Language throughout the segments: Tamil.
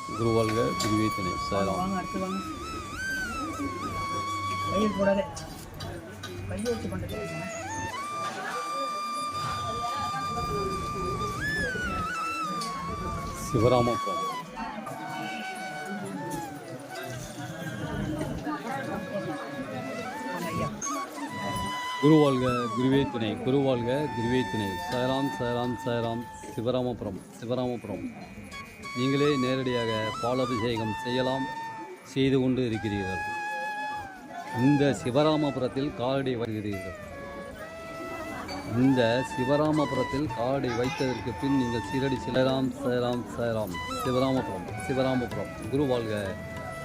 குருவாழ்க குருவே துணை சாயலாம். வாங்க அடுத்து வாங்க. கையில் போடாதே, கையை வச்சு பண்ணுறது. சிவராமபுரம் குருவாழ்க குருவே துணை, குருவாழ்க குருவே துணை சாயலாம் சாயலாம் சாயலாம். சிவராமபுரம் நீங்களே நேரடியாக பாலாபிஷேகம் செய்து கொண்டு இருக்கிறீர்கள். இந்த சிவராமபுரத்தில் காலடி வருகிறீர்கள். இந்த சிவராமபுரத்தில் காலடி வைத்ததற்கு பின் நீங்கள் சீரடி சாயலாம் சாயலாம் சாயலாம். சிவராமபுரம் குருவாழ்க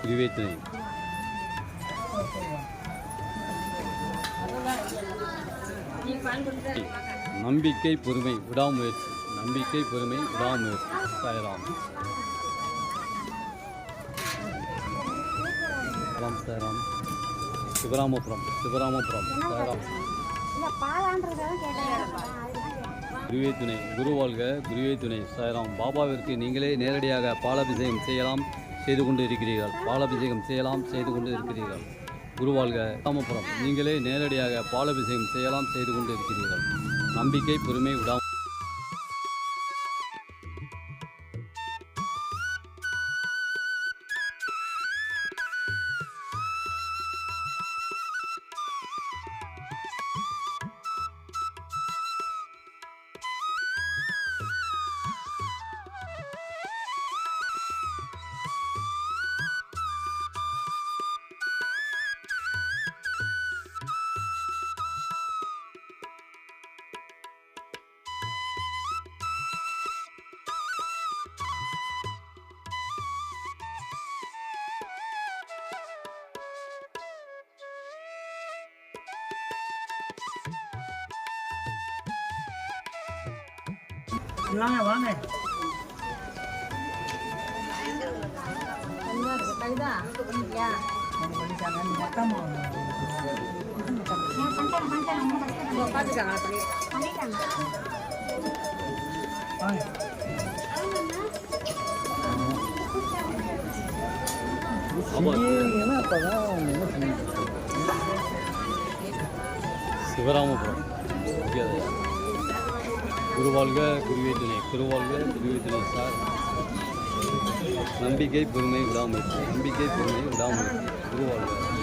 குருவே துணை. நம்பிக்கை பொறுமை விடாமுயற்சி, சாயலாம் சாயலாம். சிவராமபுரம் சாயலாம். குருவே துணை, குருவாழ்க குருவே துணை சாயலாம். பாபாவிற்கு நீங்களே நேரடியாக பாலாபிஷேகம் செய்து கொண்டு இருக்கிறீர்கள். குருவாழ்க ராமபுரம் நீங்களே நேரடியாக பாலாபிஷேகம் செய்து கொண்டு இருக்கிறீர்கள். நம்பிக்கை பொறுமை விடாம. வாங்க வாங்க. சிவராமபுரம் குருவாழ்க குருவே துணை, சார். நம்பிக்கை பொறுமை விடாமுயற்சி, குருவாழ்க.